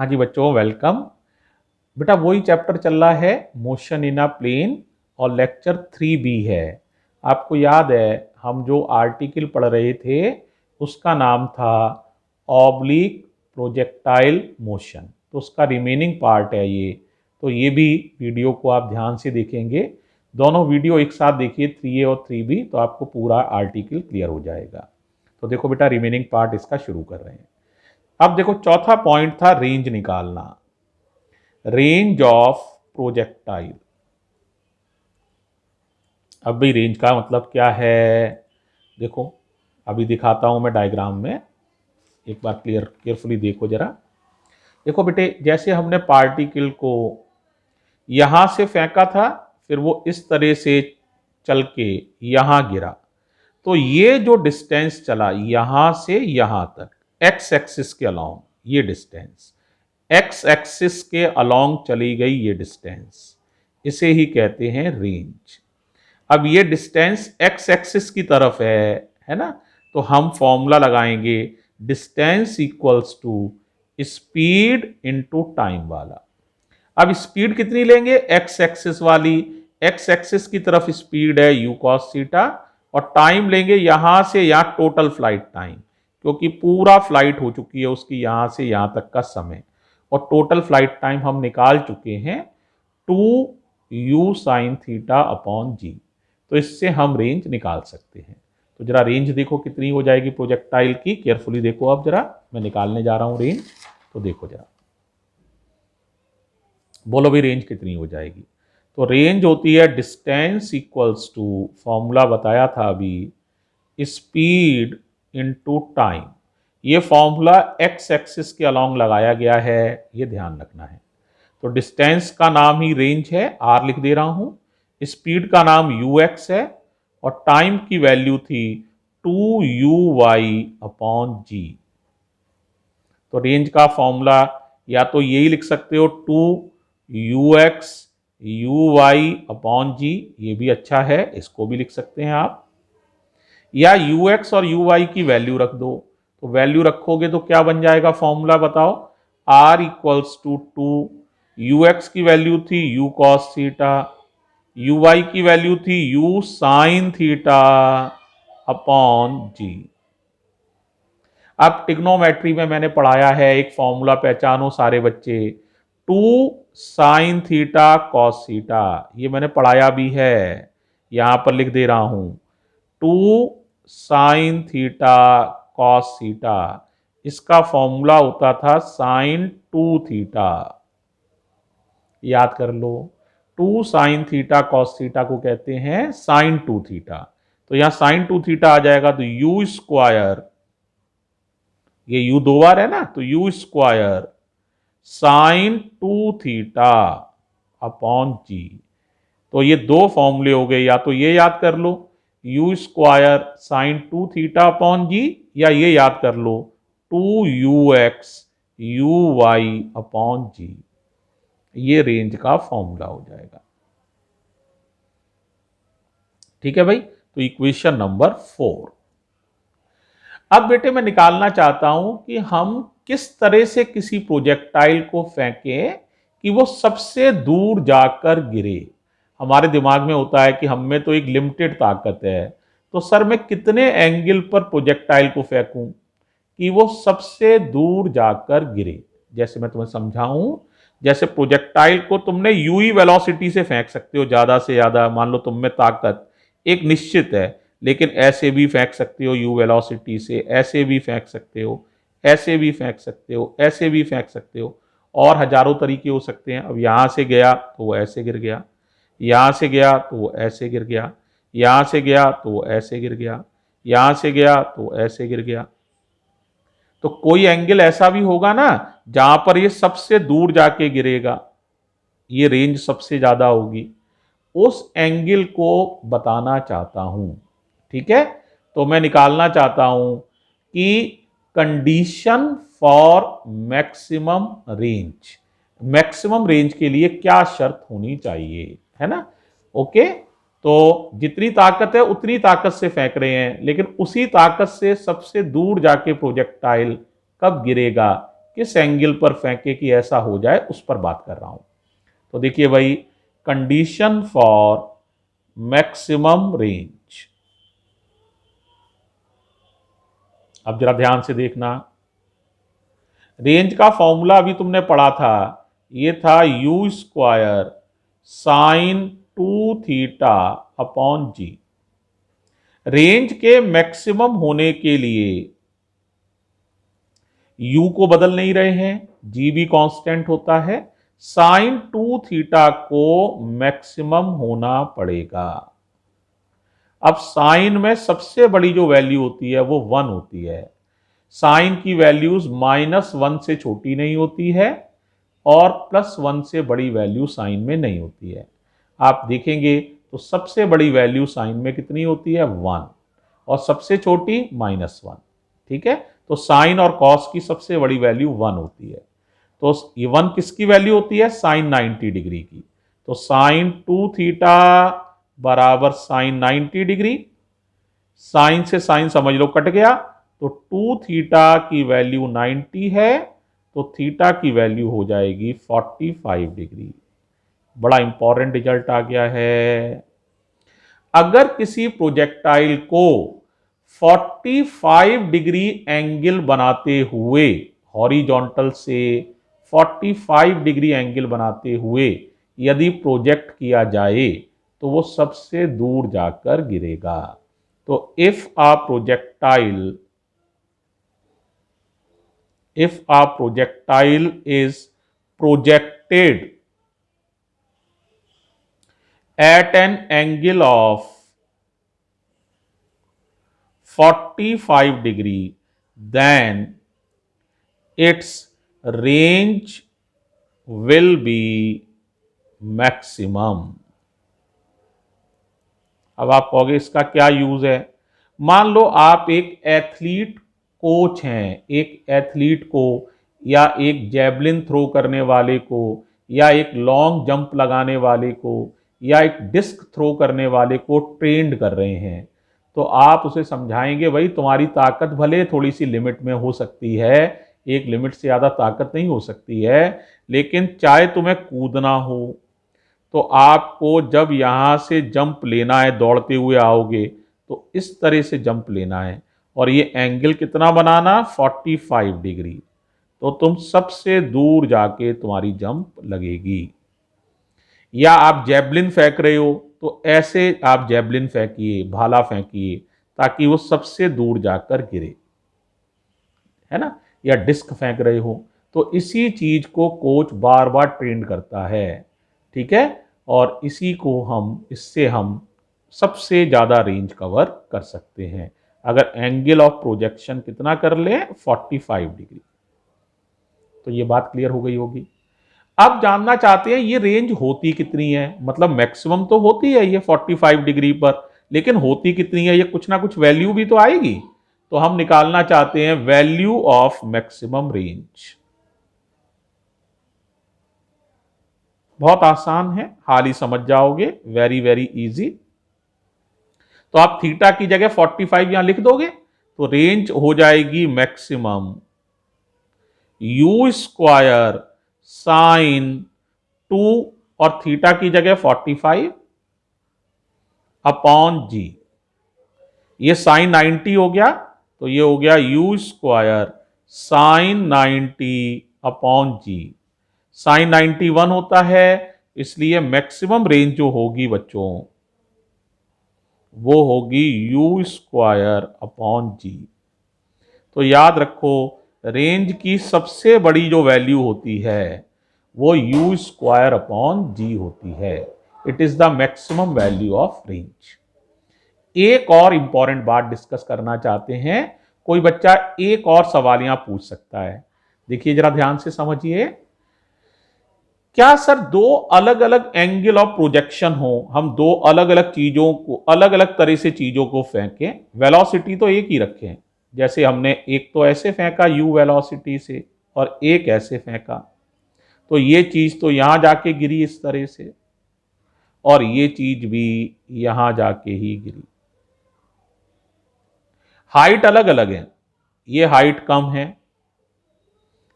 हाँ जी बच्चों, वेलकम। बेटा वही चैप्टर चल रहा है मोशन इन अ प्लेन और लेक्चर 3B है। आपको याद है हम जो आर्टिकल पढ़ रहे थे उसका नाम था ऑब्लिक प्रोजेक्टाइल मोशन, तो उसका रिमेनिंग पार्ट है ये। तो ये भी वीडियो को आप ध्यान से देखेंगे, दोनों वीडियो एक साथ देखिए 3A और 3B, तो आपको पूरा आर्टिकल क्लियर हो जाएगा। तो देखो बेटा रिमेनिंग पार्ट इसका शुरू कर रहे हैं। अब देखो चौथा पॉइंट था रेंज निकालना, रेंज ऑफ प्रोजेक्टाइल। अब भाई रेंज का मतलब क्या है, देखो अभी दिखाता हूं मैं डायग्राम में, एक बार केयरफुली देखो जरा। देखो बेटे, जैसे हमने पार्टिकल को यहां से फेंका था, फिर वो इस तरह से चल के यहां गिरा, तो ये जो डिस्टेंस चला यहां से यहां तक एक्स एक्सिस के अलोंग, ये डिस्टेंस एक्स एक्सिस के अलोंग चली गई ये डिस्टेंस, इसे ही कहते हैं रेंज। अब ये डिस्टेंस एक्स एक्सिस की तरफ है ना, तो हम फॉर्मूला लगाएंगे distance equals to speed into time वाला। अब स्पीड कितनी लेंगे, एक्स एक्सिस वाली, एक्स एक्सिस की तरफ स्पीड है u cos थीटा, और टाइम लेंगे यहां से यहां टोटल फ्लाइट टाइम, क्योंकि पूरा फ्लाइट हो चुकी है उसकी यहां से यहां तक का समय, और टोटल फ्लाइट टाइम हम निकाल चुके हैं 2u sin theta upon g. तो इससे हम रेंज निकाल सकते हैं। तो जरा रेंज देखो कितनी हो जाएगी प्रोजेक्टाइल की, केयरफुली देखो। अब जरा मैं निकालने जा रहा हूं रेंज, तो देखो जरा, बोलो भी रेंज कितनी हो जाएगी। तो रेंज होती है डिस्टेंस इक्वल्स टू, फॉर्मूला बताया था अभी, स्पीड इनटू टाइम। ये फॉर्मूला एक्स एक्सिस के अलोंग लगाया गया है, ये ध्यान रखना है। तो डिस्टेंस का नाम ही रेंज है, आर लिख दे रहा हूं, स्पीड का नाम यू एक्स है, और टाइम की वैल्यू थी 2u y अपॉन जी। तो रेंज का फॉर्मूला या तो यही लिख सकते हो 2ux uy अपॉन जी, ये भी अच्छा है, इसको भी लिख सकते हैं आप, या ux और uy की वैल्यू रख दो। तो वैल्यू रखोगे तो क्या बन जाएगा फॉर्मूला बताओ, r इक्वल्स टू 2, ux की वैल्यू थी u cos थीटा, uy की वैल्यू थी u sin theta upon g. अब टिग्नोमेट्री में मैंने पढ़ाया है, एक फॉर्मूला पहचानो सारे बच्चे, 2 sin थीटा कॉस थीटा, ये मैंने पढ़ाया भी है, यहां पर लिख दे रहा हूं 2 sin थीटा कॉस थीटा, इसका फॉर्मूला होता था sin 2 थीटा, याद कर लो। 2 sin थीटा कॉस थीटा को कहते हैं sin 2 थीटा, तो यहां sin 2 थीटा आ जाएगा, तो u स्क्वायर, ये u दो बार है ना, तो u square sine 2 theta upon g. तो ये दो फॉर्मूले हो गए, या तो ये याद कर लो u square sine 2 theta upon g, या ये याद कर लो 2ux uy अपॉन जी। ये रेंज का फॉर्मूला हो जाएगा। ठीक है भाई, तो इक्वेशन नंबर 4। अब बेटे मैं निकालना चाहता हूं कि हम किस तरह से किसी प्रोजेक्टाइल को फेंकें कि वो सबसे दूर जाकर गिरे। हमारे दिमाग में होता है कि हम में तो एक लिमिटेड ताकत है, तो सर मैं कितने एंगल पर प्रोजेक्टाइल को फेंकूं कि वो सबसे दूर जाकर गिरे। जैसे मैं तुम्हें समझाऊं, जैसे प्रोजेक्टाइल को तुमने यूई वेलोसिटी से फेंक सकते हो, ज्यादा से ज्यादा, मान लो तुम में ताकत एक निश्चित है, लेकिन ऐसे भी फेंक सकते हो यू वेलोसिटी से, ऐसे भी फेंक सकते हो, ऐसे भी फेंक सकते हो, ऐसे भी फेंक सकते हो, और हजारों तरीके हो सकते हैं। अब यहां से गया तो वो ऐसे गिर गया, यहां से गया तो वो ऐसे गिर गया, यहां से गया तो वो ऐसे गिर गया, यहां से गया तो ऐसे गिर गया। तो कोई एंगल ऐसा भी होगा ना जहां पर ये सबसे दूर जाके गिरेगा, ये रेंज सबसे ज्यादा होगी, उस एंगल को बताना चाहता हूं। ठीक है, तो मैं निकालना चाहता हूं कि condition for maximum range, maximum range के लिए क्या शर्त होनी चाहिए, है ना। ओके, तो जितनी ताकत है उतनी ताकत से फेंक रहे हैं, लेकिन उसी ताकत से सबसे दूर जाके प्रोजेक्टाइल कब गिरेगा, किस एंगल पर फेंके कि ऐसा हो जाए, उस पर बात कर रहा हूं। तो देखिए भाई, कंडीशन फॉर मैक्सिमम रेंज, अब जरा ध्यान से देखना। रेंज का फॉर्मूला अभी तुमने पढ़ा था, ये था U square sine 2 theta upon G. Range के मैक्सिमम होने के लिए u को बदल नहीं रहे हैं, g भी कांस्टेंट होता है, साइन 2 थीटा को मैक्सिमम होना पड़ेगा। अब साइन में सबसे बड़ी जो वैल्यू होती है वो 1 होती है। साइन की वैल्यूज -1 से छोटी नहीं होती है और +1 से बड़ी वैल्यू साइन में नहीं होती है। आप देखेंगे तो सबसे बड़ी वैल्यू साइन में कितनी होती है, 1, और सबसे छोटी -1। ठीक है, तो साइन और कॉस की सबसे बड़ी वैल्यू 1 होती है। तो ये 1 किसकी वैल्यू होती है, साइन 90 डिग्री की। तो साइन 2 थीटा बराबर साइन 90 डिग्री। साइन से साइन समझ लो कट गया, तो 2 थीटा की वैल्यू 90 है, तो थीटा की वैल्यू हो जाएगी 45 डिग्री। बड़ा इंपॉर्टेंट रिजल्ट आ गया है। अगर किसी प्रोजेक्टाइल को 45 डिग्री एंगल बनाते हुए, हॉरिजॉन्टल से 45 डिग्री एंगल बनाते हुए यदि प्रोजेक्ट किया जाए तो वो सबसे दूर जाकर गिरेगा। तो if a projectile is projected at an angle of 45 degree, then its range will be maximum। अब आप कहोगे इसका क्या यूज है। मान लो आप एक एथलीट कोच हैं, एक एथलीट को या एक जैवलिन थ्रो करने वाले को या एक लॉन्ग जंप लगाने वाले को या एक डिस्क थ्रो करने वाले को ट्रेंड कर रहे हैं। तो आप उसे समझाएंगे भाई तुम्हारी ताकत भले थोड़ी सी लिमिट में हो सकती है, एक लिमिट से ज़्यादा ताकत नहीं हो सकती है, लेकिन चाहे तुम्हें कूदना हो तो आपको जब यहाँ से जंप लेना है, दौड़ते हुए आओगे तो इस तरह से जंप लेना है और ये एंगल कितना बनाना, 45 डिग्री। तो तुम सबसे दूर जाके तुम्हारी जंप लगेगी। या आप जैवलिन फेंक रहे हो तो ऐसे आप जैवलिन फेंकिए, भाला फेंकिए, ताकि वो सबसे दूर जाकर गिरे, है ना। या डिस्क फेंक रहे हो तो इसी चीज को कोच बार बार ट्रेन करता है। ठीक है, और इसी को इससे हम सबसे ज्यादा रेंज कवर कर सकते हैं अगर एंगल ऑफ प्रोजेक्शन कितना कर ले, 45 डिग्री। तो ये बात क्लियर हो गई होगी। अब जानना चाहते हैं ये रेंज होती कितनी है, मतलब मैक्सिमम तो होती है ये 45 डिग्री पर, लेकिन होती कितनी है, ये कुछ ना कुछ वैल्यू भी तो आएगी। तो हम निकालना चाहते हैं वैल्यू ऑफ मैक्सिमम रेंज। बहुत आसान है, हाल ही समझ जाओगे, वेरी वेरी इजी। तो आप थीटा की जगह 45 यहां लिख दोगे तो रेंज हो जाएगी मैक्सिमम यू स्क्वायर साइन 2 और थीटा की जगह 45 अपॉन जी। ये साइन 90 हो गया तो ये हो गया U square sine 90 upon G. Sine 91 होता है, इसलिए मैक्सिमम रेंज जो होगी बच्चों वो होगी यू स्क्वायर अपॉन जी। तो याद रखो रेंज की सबसे बड़ी जो वैल्यू होती है वो यू स्क्वायर अपॉन जी होती है। It is the maximum value of range. एक और इंपॉर्टेंट बात डिस्कस करना चाहते हैं, कोई बच्चा एक और सवाल यहां पूछ सकता है। देखिए जरा ध्यान से समझिए, क्या सर दो अलग अलग एंगल ऑफ प्रोजेक्शन हो, हम दो अलग अलग चीजों को अलग अलग तरह से चीजों को फेंकें, वेलोसिटी तो एक ही रखें, जैसे हमने एक तो ऐसे फेंका u वेलोसिटी से और एक ऐसे फेंका, तो ये चीज तो यहां जाके गिरी इस तरह से और ये चीज भी यहां जाके ही गिरी। हाइट अलग अलग है, ये हाइट कम है,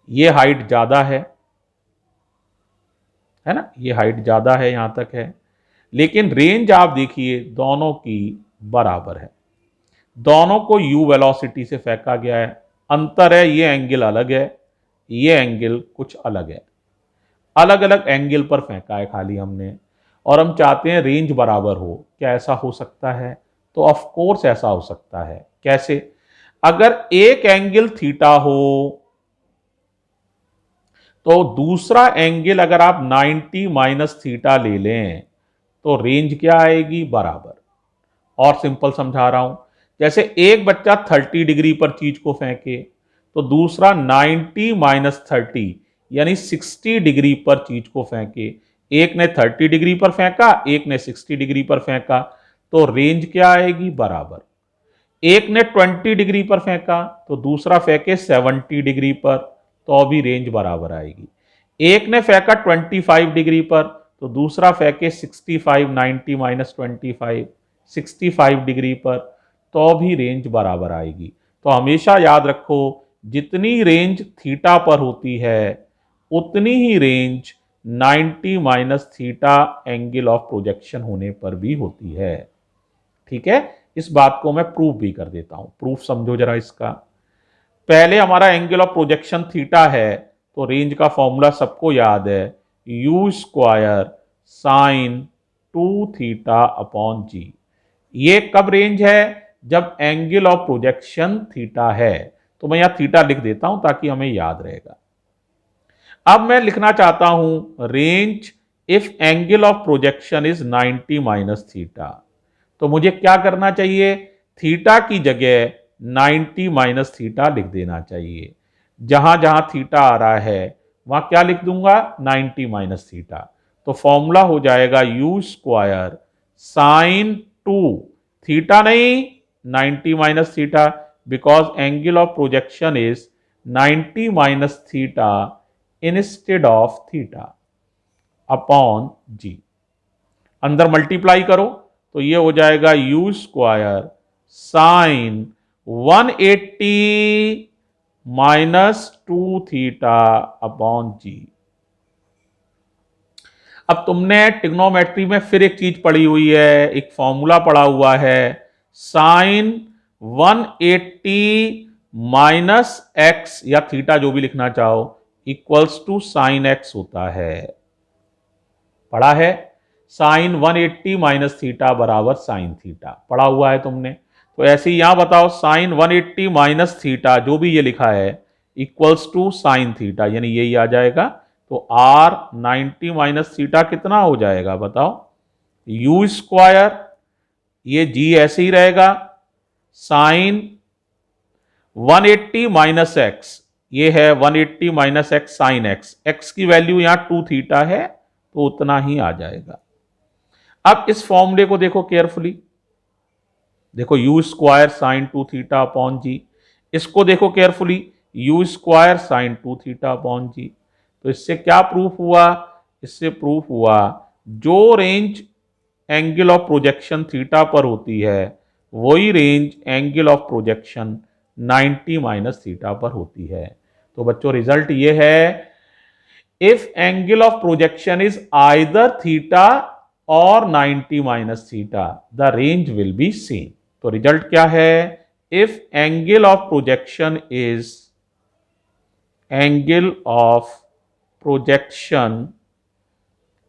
ये हाइट ज़्यादा है ना, ये हाइट ज़्यादा है, यहाँ तक है, लेकिन रेंज आप देखिए दोनों की बराबर है। दोनों को u वेलोसिटी से फेंका गया है। अंतर है ये एंगल अलग है, ये एंगल कुछ अलग है, अलग अलग एंगल पर फेंका है खाली हमने, और हम चाहते हैं रेंज बराबर हो। क्या ऐसा हो सकता है? तो ऑफ कोर्स ऐसा हो सकता है। कैसे? अगर एक एंगल थीटा हो तो दूसरा एंगल अगर आप 90 माइनस थीटा ले लें तो रेंज क्या आएगी? बराबर। और सिंपल समझा रहा हूं, जैसे एक बच्चा 30 डिग्री पर चीज को फेंके तो दूसरा 90 माइनस 30 यानी 60 डिग्री पर चीज को फेंके। एक ने 30 डिग्री पर फेंका, एक ने 60 डिग्री पर फेंका, तो रेंज क्या आएगी? बराबर। एक ने 20 डिग्री पर फेंका तो दूसरा फेंके 70 डिग्री पर, तो भी रेंज बराबर आएगी। एक ने फेंका 25 डिग्री पर तो दूसरा फेंके 65, 90 माइनस 25 65 डिग्री पर, तो भी रेंज बराबर आएगी। तो हमेशा याद रखो, जितनी रेंज थीटा पर होती है उतनी ही range 90 minus theta angle of projection होने पर भी होती है। ठीक है, इस बात को मैं प्रूफ भी कर देता हूं। प्रूफ समझो जरा इसका। पहले हमारा एंगल ऑफ प्रोजेक्शन थीटा है, तो रेंज का फॉर्मूला सबको याद है, u square sine 2 theta upon g. ये कब रेंज है? जब एंगल ऑफ प्रोजेक्शन थीटा है। तो मैं यहां थीटा लिख देता हूं ताकि हमें याद रहेगा। अब मैं लिखना चाहता हूं range if angle of projection is 90 minus theta. तो मुझे क्या करना चाहिए? थीटा की जगह 90 माइनस थीटा लिख देना चाहिए। जहां जहां थीटा आ रहा है वहां क्या लिख दूंगा? 90 माइनस थीटा। तो फॉर्मूला हो जाएगा यू स्क्वायर साइन 2 थीटा नहीं 90 minus theta, because angle of projection is 90 minus theta instead of theta upon g. अंदर मल्टीप्लाई करो तो ये हो जाएगा u square sine 180 minus 2 theta upon g. अब तुमने ट्रिग्नोमेट्री में फिर एक चीज पढ़ी हुई है, एक फॉर्मूला पढ़ा हुआ है, साइन 180 माइनस एक्स या थीटा जो भी लिखना चाहो इक्वल्स टू साइन एक्स होता है। पढ़ा है? साइन 180 माइनस थीटा बराबर साइन थीटा, पढ़ा हुआ है तुमने। तो ऐसे ही यहां बताओ, साइन 180 माइनस थीटा जो भी ये लिखा है इक्वल्स टू साइन थीटा, यानी यही आ जाएगा। तो आर 90 माइनस थीटा कितना हो जाएगा बताओ? यू स्क्वायर, ये जी ऐसे ही रहेगा, साइन 180 माइनस एक्स, ये है 180 minus x sine x, x की वैल्यू यहां 2 थीटा है तो उतना ही आ जाएगा। अब इस फॉर्मूले को देखो केयरफुली, देखो u square sine 2 theta upon g, इसको देखो carefully, u square sine 2 theta upon g. तो इससे क्या प्रूफ हुआ? इससे प्रूफ हुआ जो range angle of projection theta पर होती है वही range angle of projection 90 minus theta पर होती है। तो बच्चों रिजल्ट ये है, if angle of projection is either theta और 90 minus theta the range will be same. तो रिजल्ट क्या है? If angle of projection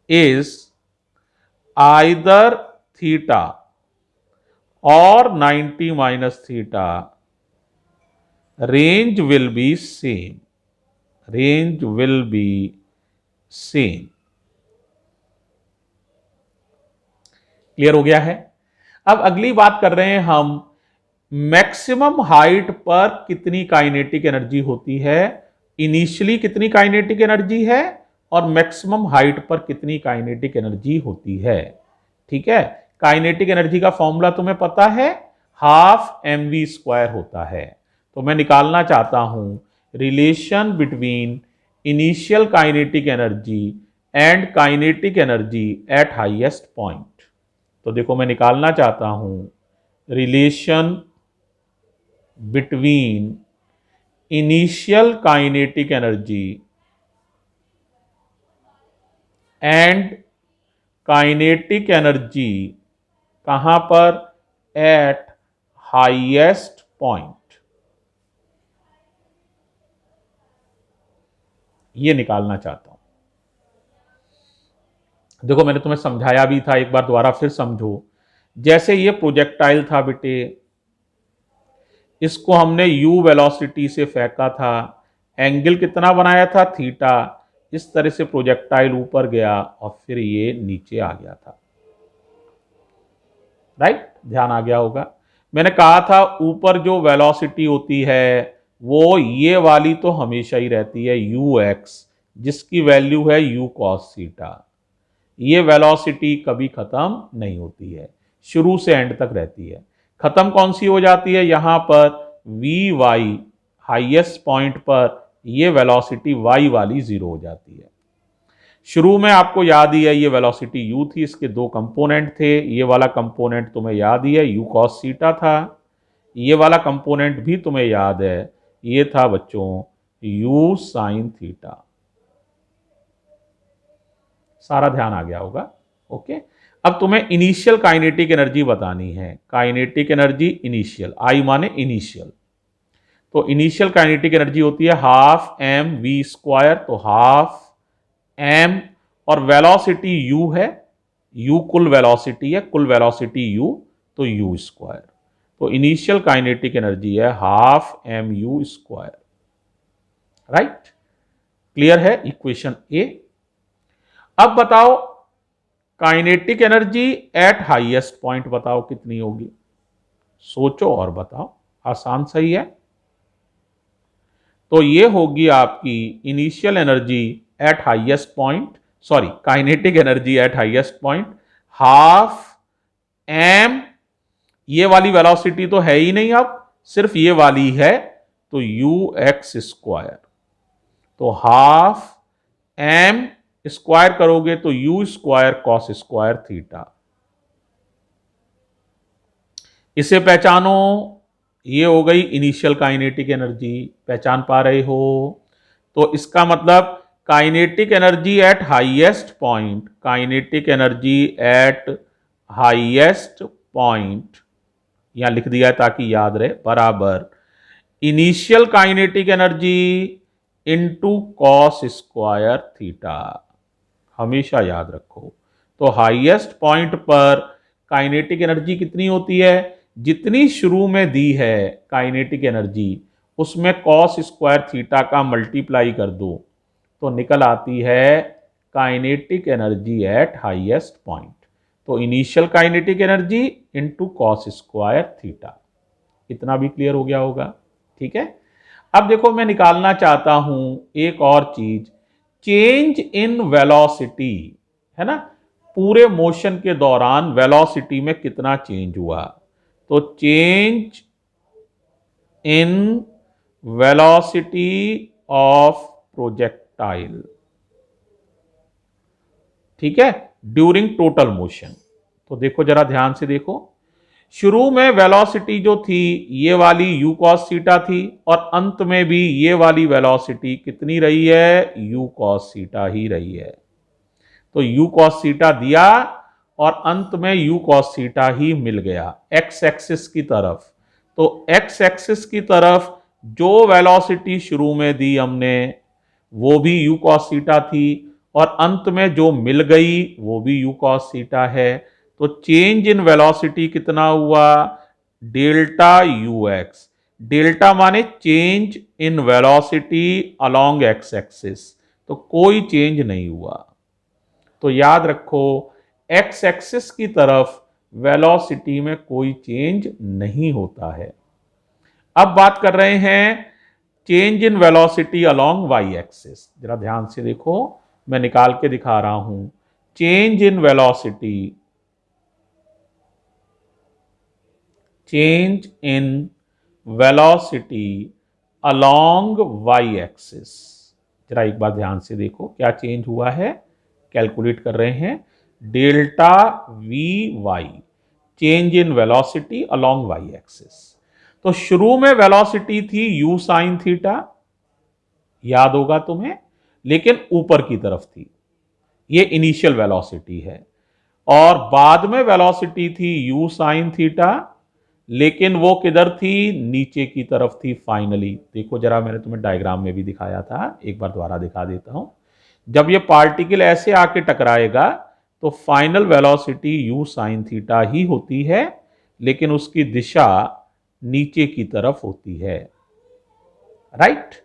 is either theta और 90 minus theta, range will be same, range will be same. Clear हो गया है? अब अगली बात कर रहे हैं हम, मैक्सिमम हाइट पर कितनी काइनेटिक एनर्जी होती है। इनिशियली कितनी काइनेटिक एनर्जी है और मैक्सिमम हाइट पर कितनी काइनेटिक एनर्जी होती है। ठीक है, काइनेटिक एनर्जी का फॉर्मूला तुम्हें पता है, हाफ mv स्क्वायर होता है। तो मैं निकालना चाहता हूं relation between initial kinetic energy and kinetic energy at highest point. तो देखो मैं निकालना चाहता हूं relation between initial kinetic energy and kinetic energy कहां पर? Eight highest point. ये निकालना चाहता हूं। देखो मैंने तुम्हें समझाया भी था, एक बार दोबारा फिर समझो। जैसे ये प्रोजेक्टाइल था बेटे, इसको हमने u वेलोसिटी से फेंका था, एंगल कितना बनाया था? थीटा। इस तरह से प्रोजेक्टाइल ऊपर गया और फिर ये नीचे आ गया था। राइट, ध्यान आ गया होगा। मैंने कहा था ऊपर जो वेलोसिटी होती है वो ये वाली तो हमेशा ही रहती है, ux, जिसकी वैल्यू है u cos थीटा। ये वेलोसिटी कभी खत्म नहीं होती है, शुरू से एंड तक रहती है। खत्म कौन सी हो जाती है? यहां पर vy, हाईएस्ट पॉइंट पर ये वेलोसिटी y वाली जीरो हो जाती है। शुरू में आपको याद ही है ये वेलोसिटी u थी, इसके दो कंपोनेंट थे। ये वाला कंपोनेंट तुम्हें याद ही है, u cos थीटा था। ये वाला कंपोनेंट भी तुम्हें याद है, ये था बच्चों u sin थीटा। सारा ध्यान आ गया होगा। ओके, अब तुम्हें इनिशियल काइनेटिक एनर्जी बतानी है। काइनेटिक एनर्जी इनिशियल, आई माने इनिशियल। तो इनिशियल काइनेटिक एनर्जी होती है हाफ एम वी स्क्वायर, तो हाफ एम, और वेलोसिटी u है, u कुल वेलोसिटी है, कुल वेलोसिटी u, तो u स्क्वायर। तो इनिशियल काइनेटिक एनर्जी है half M U square. Right, clear है इक्वेशन ए। अब बताओ kinetic energy at highest point बताओ कितनी होगी? सोचो और बताओ, आसान सही है। तो ये होगी आपकी initial energy at highest point, sorry kinetic energy at highest point, half M, ये वाली वेलोसिटी तो है ही नहीं, अब सिर्फ ये वाली है, तो यू एक्स स्क्वायर। तो हाफ एम स्क्वायर करोगे तो you square cos square theta. इसे पहचानो, ये हो गई इनिशियल काइनेटिक एनर्जी। पहचान पा रहे हो? तो इसका मतलब kinetic energy at highest point, kinetic energy at highest point, यहां लिख दिया है ताकि याद रहे, बराबर initial kinetic energy into cos square theta. हमेशा याद रखो। तो हाईएस्ट पॉइंट पर काइनेटिक एनर्जी कितनी होती है? जितनी शुरू में दी है काइनेटिक एनर्जी, उसमें कॉस स्क्वायर थीटा का मल्टीप्लाई कर दो तो निकल आती है kinetic energy at highest point. तो initial kinetic energy into cos square theta. इतना भी क्लियर हो गया होगा। ठीक है, अब देखो मैं निकालना चाहता हूं एक और चीज, चेंज इन वेलोसिटी, है ना? पूरे मोशन के दौरान वेलोसिटी में कितना चेंज हुआ? तो change in velocity of projectile, ठीक है, ड्यूरिंग टोटल मोशन। तो देखो जरा ध्यान से देखो, शुरू में वेलोसिटी जो थी ये वाली u cos थीटा थी, और अंत में भी ये वाली वेलोसिटी कितनी रही है? u cos थीटा ही रही है। तो u cos थीटा दिया और अंत में u cos थीटा ही मिल गया x एक्सिस की तरफ। तो x एक्सिस की तरफ जो वेलोसिटी शुरू में दी हमने वो भी u cos थीटा थी, और अंत में जो मिल गई वो भी u cos थीटा है। तो चेंज इन वेलोसिटी कितना हुआ? Delta U x. डेल्टा माने change in velocity along x axis, तो कोई चेंज नहीं हुआ। तो याद रखो एक्स एक्सिस की तरफ वेलोसिटी में कोई चेंज नहीं होता है। अब बात कर रहे हैं change in velocity along Y axis. जरा ध्यान से देखो, मैं निकाल के दिखा रहा हूं। Change in velocity, change in velocity along Y axis. जरा एक बार ध्यान से देखो क्या चेंज हुआ है, कैलकुलेट कर रहे हैं। Delta we Y, change in velocity along Y axis. तो शुरू में वेलोसिटी थी u sin थीटा, याद होगा तुम्हें, लेकिन ऊपर की तरफ थी, ये इनिशियल वेलोसिटी है। और बाद में वेलोसिटी थी u sin थीटा, लेकिन वो किधर थी, नीचे की तरफ थी फाइनली। देखो जरा, मैंने तुम्हें डायग्राम में भी दिखाया था, एक बार दोबारा दिखा देता हूं। जब ये पार्टिकल ऐसे आके टकराएगा तो final velocity u sin theta ही होती है, लेकिन उसकी दिशा नीचे की तरफ होती है। राइट,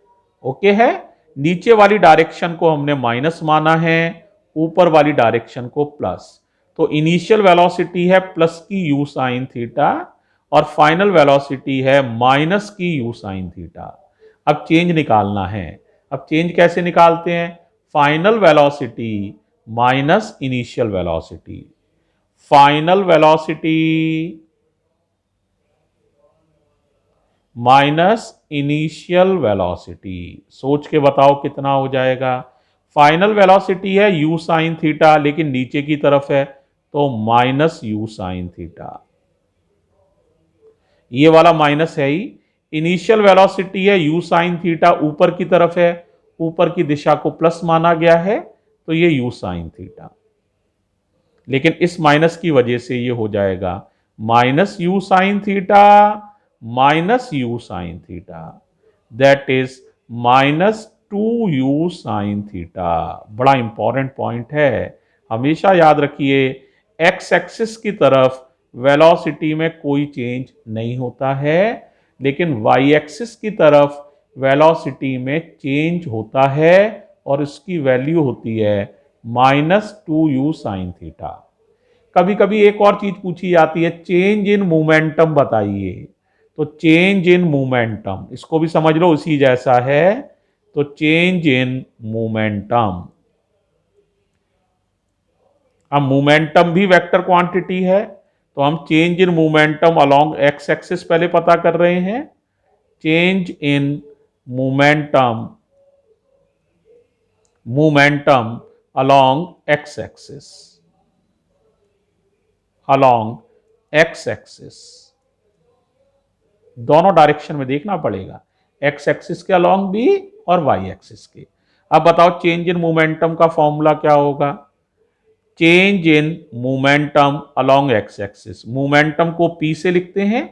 ओके है। नीचे वाली डायरेक्शन को हमने माइनस माना है, ऊपर वाली डायरेक्शन को प्लस। तो इनिशियल वेलोसिटी है प्लस की u sin थीटा और फाइनल वेलोसिटी है माइनस की u sin थीटा। अब चेंज निकालना है। अब चेंज कैसे निकालते हैं, final velocity minus initial velocity, final velocity minus initial velocity. सोच के बताओ कितना हो जाएगा। फाइनल वेलोसिटी है u sin थीटा, लेकिन नीचे की तरफ है, तो माइनस u sin थीटा, ये वाला माइनस है ही। इनिशियल वेलोसिटी है u sin थीटा, ऊपर की तरफ है, ऊपर की दिशा को प्लस माना गया है, तो ये u sin थीटा। लेकिन इस माइनस की वजह से ये हो जाएगा minus u sin theta minus u sin theta, that is minus 2u sin theta. बड़ा इंपॉर्टेंट पॉइंट है, हमेशा याद रखिए, एक्स एक्सिस की तरफ वेलोसिटी में कोई चेंज नहीं होता है, लेकिन वाई एक्सिस की तरफ वेलोसिटी में चेंज होता है और इसकी वैल्यू होती है माइनस 2u sin थीटा। कभी कभी एक और चीज पूछी जाती है, चेंज इन मोमेंटम बताइए। तो चेंज इन मोमेंटम, इसको भी समझ लो उसी जैसा है। तो चेंज इन मोमेंटम, अब मोमेंटम भी वेक्टर क्वांटिटी है, तो हम change in momentum along x axis पहले पता कर रहे हैं। Change in momentum, momentum along x axis, along x axis, दोनों डायरेक्शन में देखना पड़ेगा, एक्स एक्सिस के अलोंग भी और वाई एक्सिस के। अब बताओ चेंज इन मोमेंटम का फॉर्मूला क्या होगा। Change in momentum along x axis, momentum को p से लिखते हैं,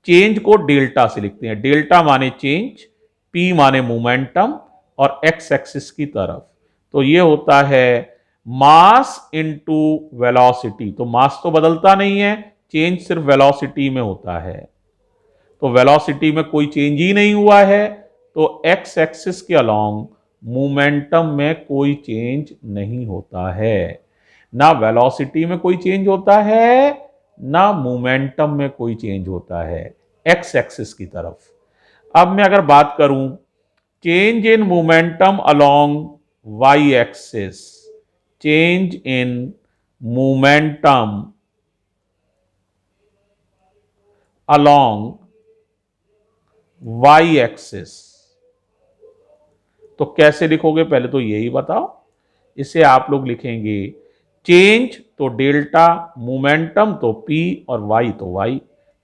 चेंज को डेल्टा से लिखते हैं। डेल्टा माने चेंज, p माने मोमेंटम और एक्स एक्सिस की तरफ, तो ये होता है मास इनटू वेलोसिटी। तो मास तो बदलता नहीं है, चेंज सिर्फ वेलोसिटी में होता है, तो वेलोसिटी में कोई चेंज ही नहीं हुआ है, तो एक्स एक्सिस के अलोंग मोमेंटम में कोई चेंज नहीं होता है। ना वेलोसिटी में कोई चेंज होता है, ना मोमेंटम में कोई चेंज होता है एक्स एक्सिस की तरफ। अब मैं अगर बात करूं change in momentum along Y axis, change in momentum along Y axis, तो कैसे लिखोगे पहले तो यही बताओ। इसे आप लोग लिखेंगे चेंज तो डेल्टा, मोमेंटम तो p और y तो y,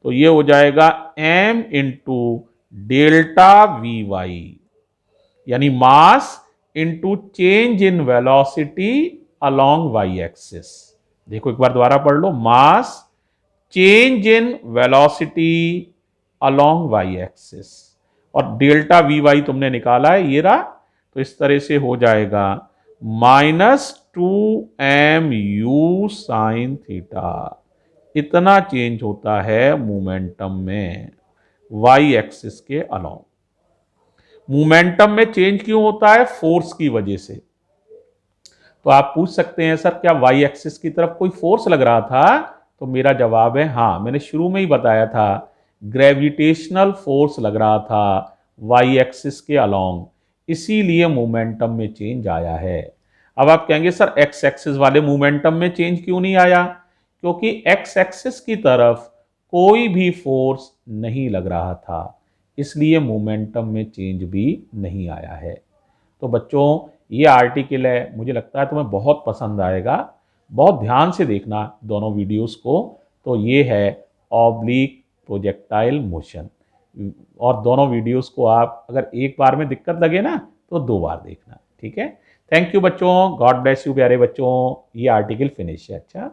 तो ये हो जाएगा m into delta we y, यानी mass into change in velocity along Y axis. देखो एक बार दोबारा पढ़ लो, mass change in velocity along Y axis, और डेल्टा वी वाई तुमने निकाला है, ये रहा। तो इस तरह से हो जाएगा माइनस 2mu sin थीटा। इतना चेंज होता है मोमेंटम में वाई एक्सिस के अलोंग। मोमेंटम में चेंज क्यों होता है, फोर्स की वजह से। तो आप पूछ सकते हैं सर क्या वाई एक्सिस की तरफ कोई फोर्स लग रहा था, तो मेरा जवाब है हाँ, मैंने शुरू में ही बताया था, ग्रेविटेशनल फोर्स लग रहा था वाई एक्सिस के अलोंग, इसीलिए मोमेंटम में चेंज आया है। अब आप कहेंगे सर एक्स एक्सिस वाले मोमेंटम में चेंज क्यों नहीं आया, क्योंकि एक्स एक्सिस की तरफ कोई भी फोर्स नहीं लग रहा था, इसलिए मोमेंटम में चेंज भी नहीं आया है। तो बच्चों ये आर्टिकल है, मुझे लगता है तुम्हें बहुत पसंद आएगा, बहुत ध्यान से देखना दोनों वीडियोस को। तो ये है ऑब्लिक प्रोजेक्टाइल मोशन, और दोनों वीडियोस को आप अगर एक बार में दिक्कत लगे ना तो 2 बार देखना, ठीक है। थैंक यू बच्चों, गॉड ब्लेस यू प्यारे बच्चों। ये आर्टिकल फिनिश है। अच्छा।